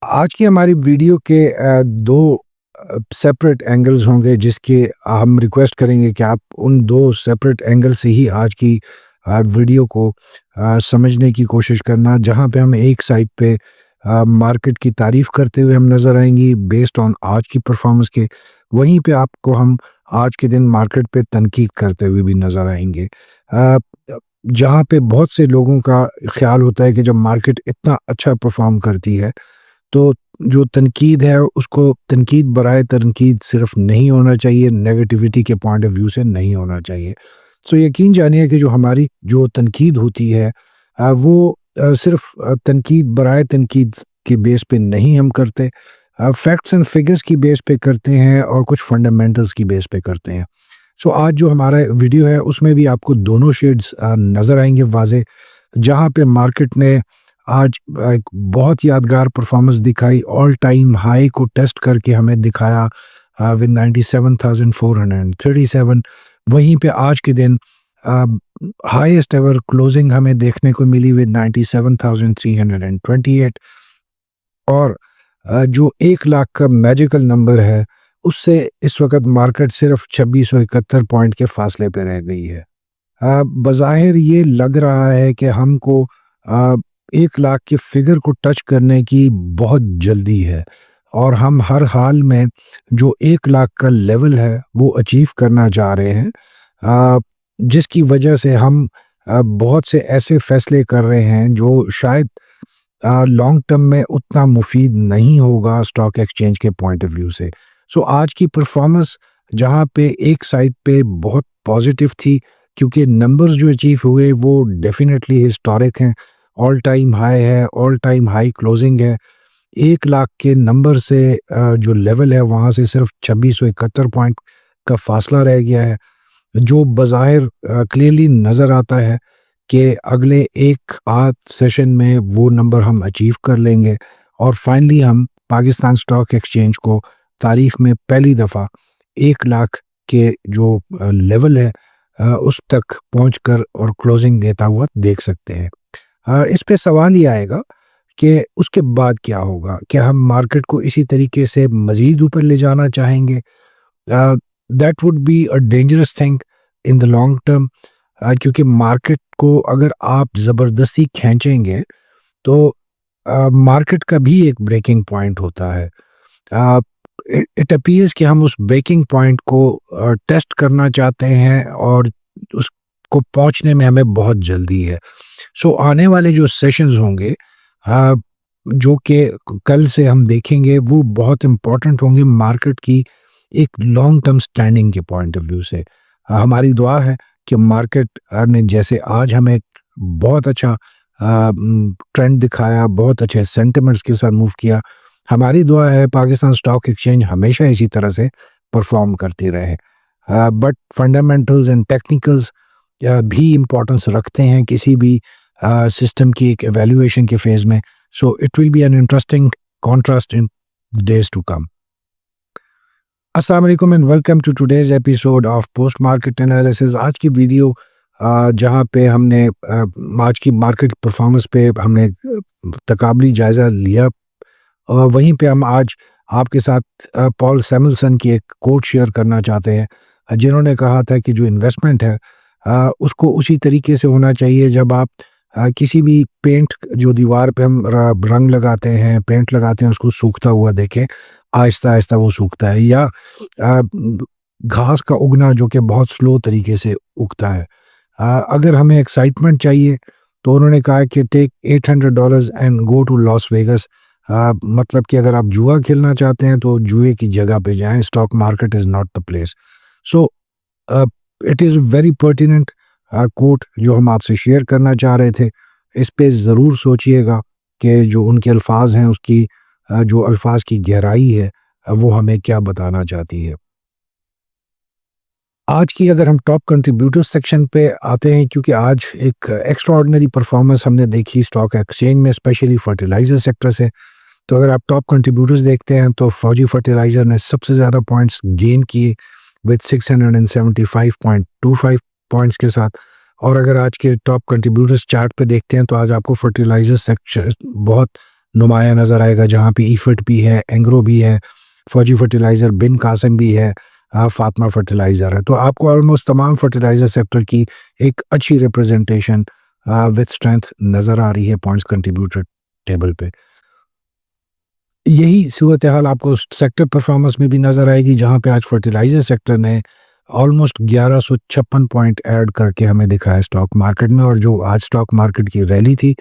आज की हमारी वीडियो के दो सेपरेट एंगल्स होंगे जिसके हम रिक्वेस्ट करेंगे कि आप उन दो सेपरेट एंगल से ही आज की वीडियो को समझने की कोशिश करना, जहां पे हम एक साइड पे मार्केट की तारीफ करते हुए हम नज़र आएंगी बेस्ड ऑन आज की परफॉर्मेंस के। वहीं पे आपको हम आज के दिन मार्केट पे तनकीद करते हुए भी नज़र आएंगे। अ, जहाँ पे बहुत से लोगों का ख्याल होता है कि जब मार्केट इतना अच्छा परफॉर्म करती है तो जो तनकीद है उसको तनकीद बराए तनकीद सिर्फ नहीं होना चाहिए, नेगेटिविटी के पॉइंट ऑफ व्यू से नहीं होना चाहिए। सो यकीन जानिए कि जो हमारी जो तनकीद होती है वो सिर्फ तनकीद बराए तनकीद के बेस पे नहीं हम करते, फैक्ट्स एंड फिगर्स की बेस पे करते हैं और कुछ फंडामेंटल्स की बेस पे करते हैं। सो आज जो हमारा वीडियो है उसमें भी आपको दोनों शेड्स नज़र आएंगे वाज़े, जहाँ पे मार्केट ने आज एक बहुत यादगार परफॉर्मेंस दिखाई, ऑल टाइम हाई को टेस्ट करके हमें दिखाया विद 97,437। वहीं पे आज के दिन हाईएस्ट एवर क्लोजिंग हमें देखने को मिली विद 97,328। और जो 1 लाख का मैजिकल नंबर है उससे इस वक्त मार्केट सिर्फ 2671 पॉइंट के फासले पे रह गई है। बज़ाहिर ये लग रहा है कि हमको 1 लाख के फिगर को टच करने की बहुत जल्दी है और हम हर हाल में जो 1 लाख का लेवल है वो अचीव करना चाह रहे हैं, जिसकी वजह से हम बहुत से ऐसे फैसले कर रहे हैं जो शायद लॉन्ग टर्म में उतना मुफीद नहीं होगा स्टॉक एक्सचेंज के पॉइंट ऑफ व्यू से। सो आज की परफॉर्मेंस जहाँ पे एक साइड पे बहुत पॉजिटिव थी, क्योंकि नंबर्स जो अचीव हुए वो डेफिनेटली हिस्टोरिक हैं, ऑल टाइम हाई है, ऑल टाइम हाई क्लोजिंग है। 1 लाख के नंबर से जो लेवल है वहाँ से सिर्फ 2671 पॉइंट का फासला रह गया है, जो बज़ाहिर क्लियरली नज़र आता है कि अगले एक आध सेशन में वो नंबर हम अचीव कर लेंगे और फाइनली हम पाकिस्तान स्टॉक एक्सचेंज को तारीख में पहली दफ़ा 1 लाख के जो लेवल है उस तक पहुंचकर और क्लोजिंग देता हुआ देख सकते हैं। इस पे सवाल ये आएगा कि उसके बाद क्या होगा? क्या हम मार्केट को इसी तरीके से मज़ीद ऊपर ले जाना चाहेंगे? That would be a dangerous thing in the long term, क्योंकि मार्केट को अगर आप ज़बरदस्ती खींचेंगे तो मार्केट का भी एक ब्रेकिंग पॉइंट होता है। इट अपीयर्स कि हम उस ब्रेकिंग पॉइंट को टेस्ट करना चाहते हैं और उसको पहुंचने में हमें बहुत जल्दी है। सो आने वाले जो सेशंस होंगे अ, जो कि कल से हम देखेंगे वो बहुत इम्पोर्टेंट होंगे मार्केट की एक लॉन्ग टर्म स्टैंडिंग के पॉइंट ऑफ व्यू से। हमारी दुआ है कि मार्केट ने जैसे आज हमें बहुत अच्छा ट्रेंड दिखाया, बहुत अच्छे सेंटिमेंट्स के साथ मूव किया, हमारी दुआ है पाकिस्तान स्टॉक एक्सचेंज हमेशा इसी तरह से परफॉर्म करती रहे। बट फंडामेंटल्स एंड टेक्निकल्स भी इम्पोर्टेंस रखते हैं किसी भी सिस्टम की एक एवेल्युएशन के फेज में। So it will be an interesting contrast in days to come. अस्सलाम वालेकुम and welcome to today's episode of post market analysis. आज की वीडियो जहाँ पे हमने आज की मार्केट परफॉर्मेंस पे हमने तकाबली जायज़ा लिया, वहीं पे हम आज आपके साथ पॉल सैमुअल्सन की एक कोट शेयर करना चाहते हैं, जिन्होंने कहा था कि जो इन्वेस्टमेंट है उसको उसी तरीके से होना चाहिए जब आप किसी भी पेंट जो दीवार पे हम रंग लगाते हैं, पेंट लगाते हैं, उसको सूखता हुआ देखें, आहिस्ता आहिस्ता वो सूखता है, या घास का उगना जो कि बहुत स्लो तरीके से उगता है। अगर हमें एक्साइटमेंट चाहिए तो उन्होंने कहा कि take $800 and go to Las Vegas. मतलब कि अगर आप जुआ खेलना चाहते हैं तो जुए की जगह पे जाएं, stock market is not the place. So it is very pertinent quote जो हम आपसे शेयर करना चाह रहे थे। इस पे ज़रूर सोचिएगा कि जो उनके अल्फाज हैं उसकी जो अल्फाज की गहराई है वो हमें क्या बताना चाहती है। आज की अगर हम टॉप कंट्रीब्यूटर्स सेक्शन पे आते हैं, क्योंकि आज एक एक्स्ट्राऑर्डिनरी परफॉर्मेंस हमने देखी स्टॉक एक्सचेंज में, स्पेशली फर्टिलाइज़र सेक्टर से। तो अगर आप टॉप कंट्रीब्यूटर्स देखते हैं तो फौजी फर्टिलाइज़र ने सबसे ज़्यादा पॉइंट्स गेन किए विद 675.25 पॉइंट्स के साथ। और अगर आज के टॉप कंट्रीब्यूटर्स चार्ट पे देखते हैं तो आज आपको फर्टिलाइज़र सेक्टर बहुत नुमाया नज़र आएगा, जहाँ पे ईफट भी है, एंग्रो भी है, फौजी फर्टिलाइज़र, बिन कासिम भी है, फातिमा फर्टिलाइज़र है। तो आपको ऑलमोस्ट तमाम फर्टिलाइज़र सेक्टर की एक अच्छी रिप्रेजेंटेशन विद स्ट्रेंथ नज़र आ रही है पॉइंट्स कंट्रीब्यूटेड टेबल पे। यही सूरत हाल आपको सेक्टर परफॉर्मेंस में भी नज़र आएगी, जहाँ पे आज फर्टिलाइज़र सेक्टर ने ऑलमोस्ट 1156 पॉइंट ऐड करके हमें दिखा है स्टॉक मार्केट में। और जो आज स्टॉक मार्केट की रैली थी,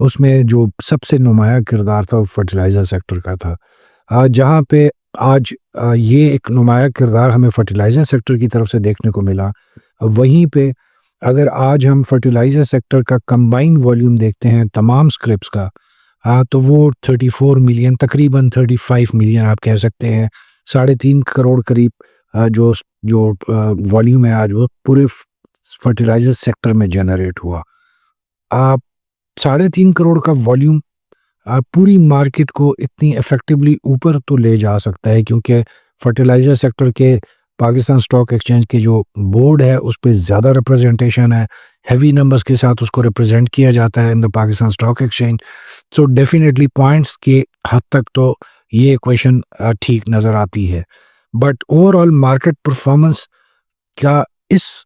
उसमें जो सबसे नुमाया किरदार था वो फर्टिलाइज़र सेक्टर का था। जहाँ पे आज ये एक नुमाया किरदार हमें फर्टिलाइज़र सेक्टर की तरफ से देखने को मिला। वहीं पे अगर आज हम फर्टिलाइज़र सेक्टर का कंबाइंड वॉल्यूम देखते हैं तमाम स्क्रिप्स का, तो वो 34 मिलियन, तकरीबन 35 मिलियन आप कह सकते हैं, 3.5 करोड़ करीब जो वॉल्यूम है आज वो पूरे फर्टिलाइज़र सेक्टर में जनरेट हुआ। आप 3.5 करोड़ का वॉल्यूम पूरी मार्केट को इतनी इफ़ेक्टिवली ऊपर तो ले जा सकता है, क्योंकि फर्टिलाइज़र सेक्टर के पाकिस्तान स्टॉक एक्सचेंज के जो बोर्ड है उस पे ज़्यादा रिप्रेजेंटेशन है, हेवी नंबर्स के साथ उसको रिप्रेजेंट किया जाता है in the Pakistan stock exchange. So definitely points के हद तक तो ये इक्वेशन ठीक नज़र आती है, बट ओवरऑल मार्केट परफॉर्मेंस क्या इस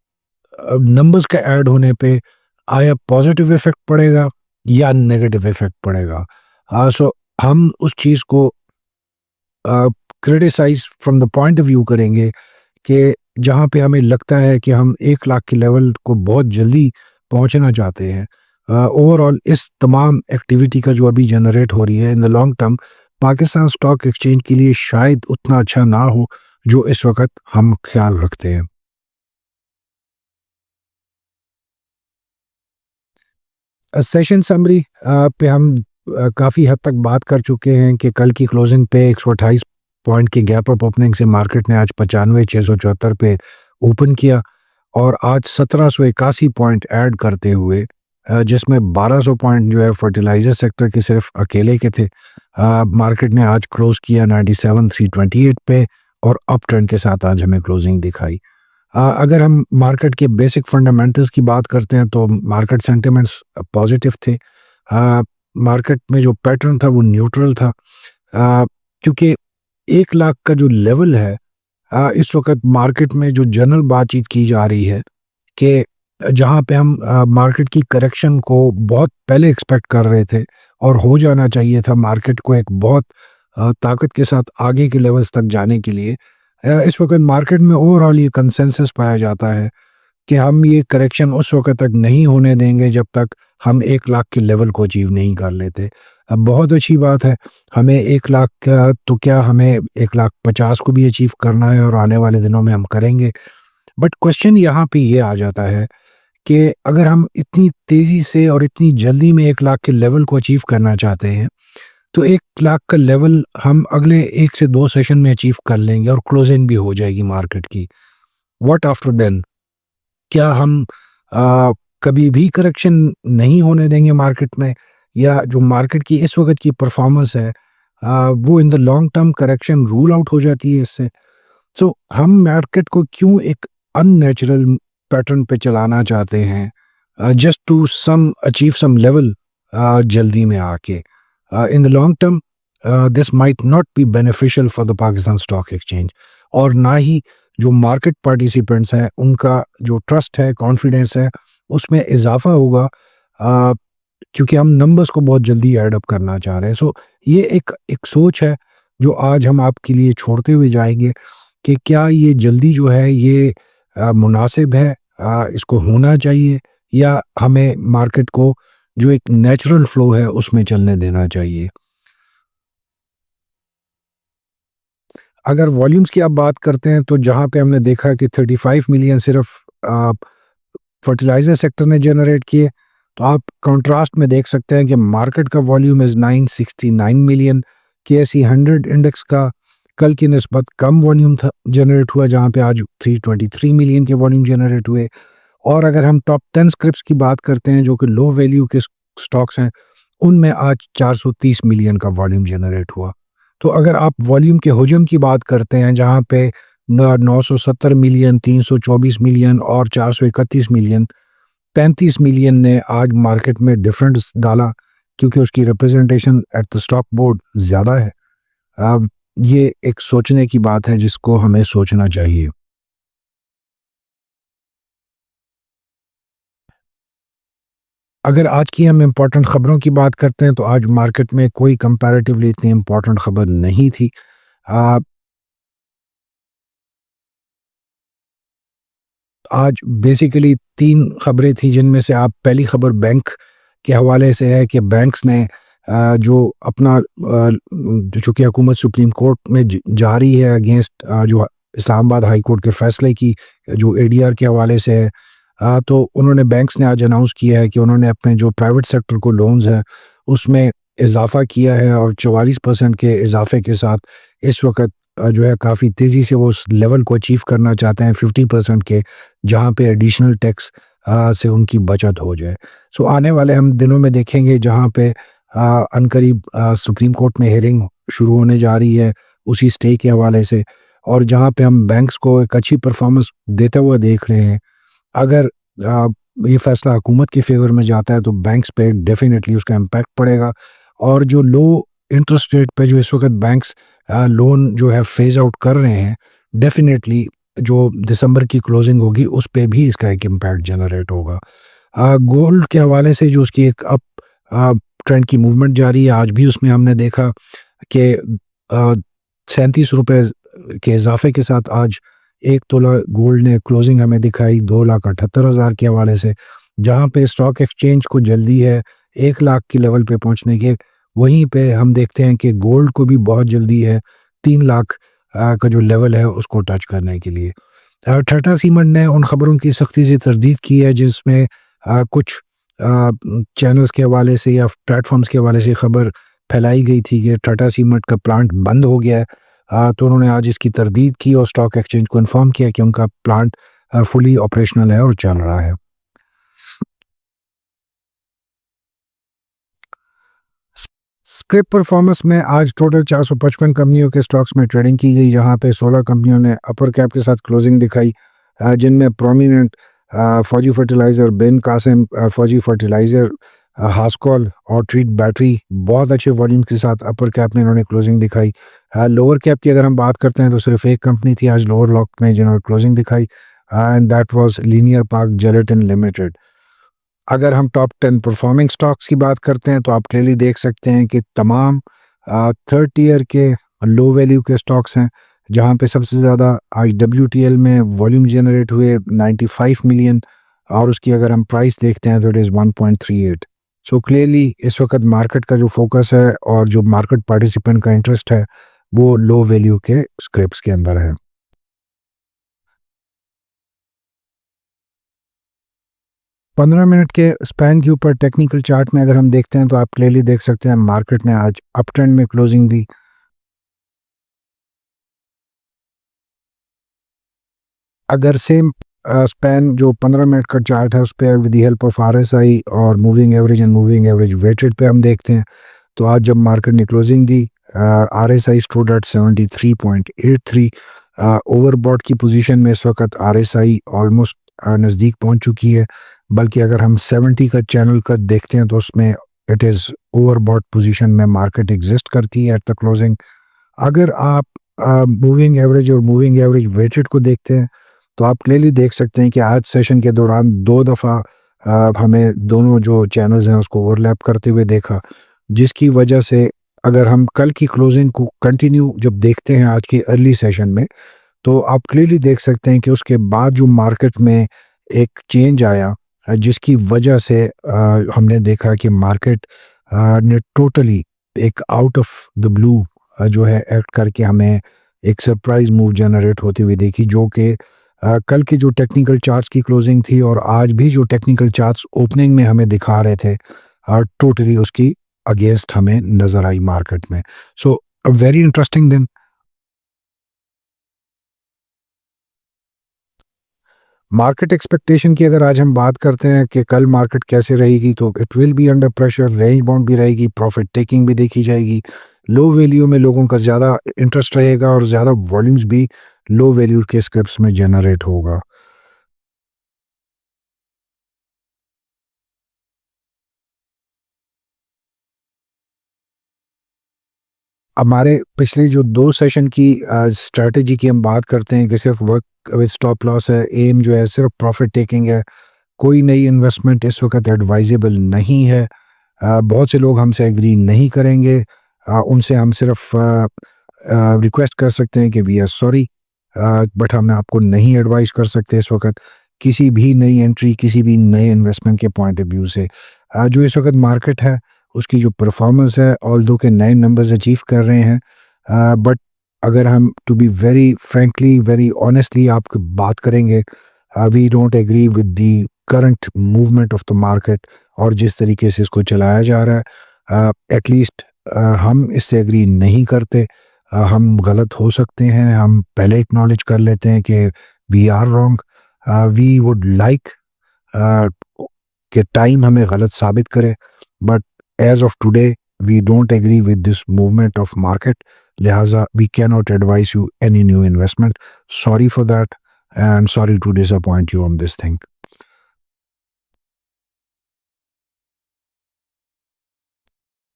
नंबर्स का ऐड होने पे आया पॉजिटिव इफेक्ट पड़ेगा या नेगेटिव इफेक्ट पड़ेगा? सो हम उस चीज़ को criticise from the point of view करेंगे कि जहाँ पे हमें लगता है कि हम 1 लाख के लेवल को बहुत जल्दी पहुँचना चाहते हैं। ओवरऑल इस तमाम एक्टिविटी का जो अभी जनरेट हो रही है इन the long term, Pakistan stock exchange के लिए शायद उतना अच्छा ना हो जो इस वक्त हम ख्याल रखते हैं। सेशन समरी पे हम काफ़ी हद तक बात कर चुके हैं कि कल की क्लोजिंग पे 128 पॉइंट की गैप अप ओपनिंग से मार्केट ने आज 95,674 पे ओपन किया और आज 1781 पॉइंट ऐड करते हुए जिसमें 1200 पॉइंट जो है फर्टिलाइज़र सेक्टर के सिर्फ अकेले के थे। मार्केट ने आज क्लोज़ किया 97,328 पे और अप ट्रेंड के साथ आज हमें क्लोजिंग दिखाई। अगर हम मार्केट के बेसिक फंडामेंटल्स की बात करते हैं तो मार्केट सेंटिमेंट्स पॉजिटिव थे। मार्केट में जो पैटर्न था वो न्यूट्रल था, क्योंकि 1 लाख का जो लेवल है, इस वक्त मार्केट में जो जनरल बातचीत की जा रही है कि जहाँ पे हम मार्केट की करेक्शन को बहुत पहले एक्सपेक्ट कर रहे थे और हो जाना चाहिए था मार्केट को एक बहुत ताकत के साथ आगे के लेवल्स तक जाने के लिए। इस वक्त मार्केट में ओवरऑल ये कंसेंसस पाया जाता है कि हम ये करेक्शन उस वक्त तक नहीं होने देंगे जब तक हम 1 लाख के लेवल को अचीव नहीं कर लेते। अब बहुत अच्छी बात है, हमें 1 लाख का तो क्या, हमें 1,50,000 को भी अचीव करना है और आने वाले दिनों में हम करेंगे। बट क्वेश्चन यहाँ पे ये आ जाता है कि अगर हम इतनी तेज़ी से और इतनी जल्दी में 1 लाख के लेवल को अचीव करना चाहते हैं, तो 1 लाख का लेवल हम अगले 1 से 2 सेशन में अचीव कर लेंगे और क्लोजिंग भी हो जाएगी मार्केट की। What after then? क्या हम कभी भी करेक्शन नहीं होने देंगे मार्केट में, या जो मार्केट की इस वक्त की परफॉर्मेंस है वो इन the long term correction rule out हो जाती है इससे? सो हम मार्केट को क्यों एक अननेचुरल पैटर्न पे चलाना चाहते हैं just to some achieve some level जल्दी में आके? In the long term this might not be beneficial for the Pakistan stock exchange, और ना ही जो मार्केट पार्टिसिपेंट्स हैं उनका जो ट्रस्ट है, कॉन्फिडेंस है, उसमें इजाफा होगा, क्योंकि हम नंबर्स को बहुत जल्दी ऐड अप करना चाह रहे हैं। सो ये एक एक सोच है जो आज हम आपके लिए छोड़ते हुए जाएंगे कि क्या ये जल्दी जो है ये मुनासिब है, इसको होना चाहिए, या हमें मार्केट को जो एक नेचुरल फ्लो है उसमें चलने देना चाहिए। अगर वॉल्यूम्स की आप बात करते हैं तो जहाँ पे हमने देखा कि 35 मिलियन सिर्फ फर्टिलाइज़र सेक्टर ने जनरेट किए, तो आप कंट्रास्ट में देख सकते हैं कि मार्केट का volume is 969 million. KSE 100 index का कल की निस्बत कम वॉल्यूम था जनरेट हुआ, जहाँ पे आज 323 मिलियन के वॉल्यूम जनरेट हुए। और अगर हम टॉप 10 स्क्रिप्ट्स की बात करते हैं जो कि लो वैल्यू के स्टॉक्स हैं, उनमें आज 430 मिलियन का वॉल्यूम जनरेट हुआ। तो अगर आप वॉल्यूम के हुजम की बात करते हैं जहाँ पे 970 मिलियन, 324 मिलियन और 431 मिलियन, 35 मिलियन ने आज मार्केट में डिफरेंस डाला क्योंकि उसकी representation at the stock board ज़्यादा है। ये एक सोचने की बात है जिसको हमें सोचना चाहिए। अगर आज की हम इम्पोर्टेंट ख़बरों की बात करते हैं तो आज मार्केट में कोई कंपैरेटिवली इतनी इम्पोर्टेंट ख़बर नहीं थी। अ, आज बेसिकली 3 ख़बरें थी जिनमें से आप पहली ख़बर बैंक के हवाले से है कि बैंक्स ने जो अपना जो कि हुकूमत सुप्रीम कोर्ट में जा रही है अगेंस्ट जो इस्लामाबाद हाई कोर्ट के फ़ैसले की जो एडीआर के हवाले से है। तो उन्होंने बैंक्स ने आज अनाउंस किया है कि उन्होंने अपने जो प्राइवेट सेक्टर को लोन्स हैं उसमें इजाफ़ा किया है और 44% के इजाफ़े के साथ इस वक़्त जो है काफ़ी तेज़ी से वो उस लेवल को अचीव करना चाहते हैं 50% के, जहाँ पे एडिशनल टैक्स से उनकी बचत हो जाए। सो आने वाले हम दिनों में देखेंगे जहाँ पे अनकरीब सुप्रीम कोर्ट में हियरिंग शुरू होने जा रही है उसी स्टे के हवाले से, और जहाँ पे हम बैंक्स को एक अच्छी परफॉर्मेंस देते हुए देख रहे हैं। अगर अ, ये फैसला हुकूमत के फेवर में जाता है तो बैंक्स पे डेफिनेटली उसका इम्पैक्ट पड़ेगा, और जो लो इंटरेस्ट रेट पे जो इस वक्त बैंक्स लोन जो है फेज आउट कर रहे हैं, डेफिनेटली जो दिसंबर की क्लोजिंग होगी उस पे भी इसका एक इम्पैक्ट जनरेट होगा। गोल्ड के हवाले से जो उसकी एक अप ट्रेंड की मूवमेंट जारी है, आज भी उसमें हमने देखा कि 37 रुपये के इजाफे के साथ आज 1 तोला गोल्ड ने क्लोजिंग हमें दिखाई 2,78,000 के हवाले से, जहाँ पे स्टॉक एक्सचेंज को जल्दी है 1 लाख की लेवल पे पहुँचने के। वहीं पे हम देखते हैं कि गोल्ड को भी बहुत जल्दी है 3 लाख का जो लेवल है उसको टच करने के लिए। टाटा सीमेंट ने उन खबरों की सख्ती से तरदीद की है जिसमें कुछ चैनल्स के हवाले से या प्लेटफॉर्म्स के हवाले से खबर फैलाई गई थी कि टाटा सीमेंट का प्लांट बंद हो गया है। तो उन्होंने आज इसकी तरदीद की और स्टॉक एक्सचेंज को इन्फॉर्म किया कि उनका प्लांट फुली ऑपरेशनल है और चल रहा है। स्क्रिप परफॉर्मेंस में आज टोटल 455 कंपनियों के स्टॉक्स में ट्रेडिंग की गई, जहां पे 16 कंपनियों ने अपर कैप के साथ क्लोजिंग दिखाई, जिनमें प्रोमिनेंट फौजी फर्टिलाइज़र, बिन कासिम फौजी फर्टिलाइज़र, हास्कॉल और ट्रीट बैटरी बहुत अच्छे वॉल्यूम के साथ अपर कैप में इन्होंने क्लोजिंग दिखाई। लोअर कैप की अगर हम बात करते हैं तो सिर्फ एक कंपनी थी आज लोअर लॉक में जिन्होंने क्लोजिंग दिखाई, and that was Linear Park Gelatin Limited. अगर हम टॉप 10 परफॉर्मिंग स्टॉक्स की बात करते हैं तो आप क्लियरली देख सकते हैं कि तमाम थर्ड टियर के लो वैल्यू के स्टॉक्स हैं, जहां पे सबसे ज़्यादा आज डब्ल्यूटीएल में वॉल्यूम जनरेट हुए 95 मिलियन, और उसकी अगर हम प्राइस देखते हैं तो इट इज़ 1.38। सो क्लियरली इस वक्त मार्केट का जो फोकस है और जो मार्केट पार्टिसिपेंट का इंटरेस्ट है वो लो वैल्यू के स्क्रिप्ट्स के अंदर है। 15 मिनट के स्पैन के ऊपर टेक्निकल चार्ट में अगर हम देखते हैं तो आप क्लियरली देख सकते हैं मार्केट ने आज अप ट्रेंड में क्लोजिंग दी। अगर सेम स्पैन जो 15 मिनट का चार्ट है उस पे with the help of RSI और moving average and moving average weighted पे हम देखते हैं तो आज जब मार्केट ने क्लोजिंग दी आरएसआई स्टूड एट 73.83। ओवरबॉट की पोजीशन में इस वक्त आरएसआई ऑलमोस्ट नज़दीक पहुंच चुकी है, बल्कि अगर हम 70 का चैनल का देखते हैं तो उसमें इट इज़ ओवरबॉट पोजीशन में मार्केट एग्जिस्ट करती है एट द क्लोजिंग। अगर आप मूविंग एवरेज और मूविंग एवरेज वेटेड को देखते हैं तो आप क्लियरली देख सकते हैं कि आज सेशन के दौरान 2 दफ़ा हमें दोनों जो चैनल्स हैं उसको ओवरलैप करते हुए देखा, जिसकी वजह से अगर हम कल की क्लोजिंग को कंटिन्यू जब देखते हैं आज के अर्ली सेशन में तो आप क्लियरली देख सकते हैं कि उसके बाद जो मार्केट में एक चेंज आया, जिसकी वजह से हमने देखा कि मार्केट ने टोटली एक आउट ऑफ द ब्लू जो है एक्ट करके हमें एक सरप्राइज मूव जनरेट होती हुई देखी, जो कि कल की जो टेक्निकल चार्ट्स की क्लोजिंग थी और आज भी जो टेक्निकल चार्ट्स ओपनिंग में हमें दिखा रहे थे टोटली उसकी अगेंस्ट हमें नजर आई मार्केट में। सो अ वेरी इंटरेस्टिंग दिन। मार्केट एक्सपेक्टेशन की अगर आज हम बात करते हैं कि कल मार्केट कैसे रहेगी तो it will be under pressure, range bound भी रहेगी, प्रॉफिट टेकिंग भी देखी जाएगी, लो वैल्यू में लोगों का ज़्यादा इंटरेस्ट रहेगा और ज़्यादा वॉल्यूम्स भी लो वैल्यू के स्क्रिप्ट्स में जनरेट होगा। हमारे पिछले जो 2 सेशन की स्ट्रैटेजी की हम बात करते हैं कि सिर्फ वर्क विद स्टॉप लॉस है, एम जो है सिर्फ प्रॉफिट टेकिंग है, कोई नई इन्वेस्टमेंट इस वक़्त एडवाइजेबल नहीं है। बहुत से लोग हमसे एग्री नहीं करेंगे। उनसे हम सिर्फ रिक्वेस्ट कर सकते हैं कि वी आर सॉरी, बट हम आपको नहीं एडवाइस कर सकते इस वक़्त किसी भी नई एंट्री, किसी भी नए इन्वेस्टमेंट के पॉइंट ऑफ व्यू से। जो इस वक़्त मार्केट है, उसकी जो परफॉर्मेंस है, ऑल्दो के नए नंबर्स अचीव कर रहे हैं, बट अगर हम to be very frankly, very honestly आपको बात करेंगे, we don't agree with the current movement of the market और जिस तरीके से इसको चलाया जा रहा है। एटलीस्ट हम इससे एग्री नहीं करते। हम गलत हो सकते हैं, हम पहले एक्नॉलेज कर लेते हैं कि we are wrong. We would like कि टाइम हमें गलत साबित करे, but as of today we don't agree with this movement of market, लिहाजा we can not advise you any new investment. Sorry for that and sorry to disappoint you on this thing.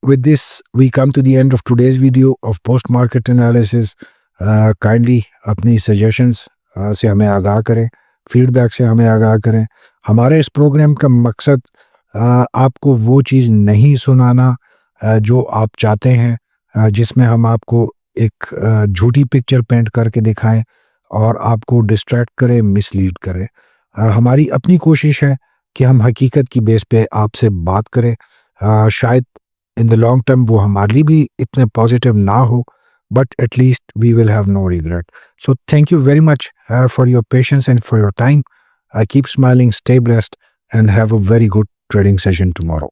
With this, we come to the end of today's video of post-market analysis. Kindly अपनी suggestions से हमें आगाह करें, feedback से हमें आगाह करें। हमारे इस प्रोग्राम का मकसद आपको वो चीज़ नहीं सुनाना जो आप चाहते हैं, जिसमें हम आपको एक झूठी पिक्चर पेंट करके दिखाएं और आपको डिस्ट्रैक्ट करें, मिसलीड करें। हमारी अपनी कोशिश है कि हम हकीकत की बेस पे आपसे बात करें। शायद इन द लॉन्ग टर्म वो हमारे लिए भी इतने पॉजिटिव ना हो, but at least we will have no regret. So thank you very much for your patience and for your time. Keep smiling, stay blessed, and have a very good trading session tomorrow.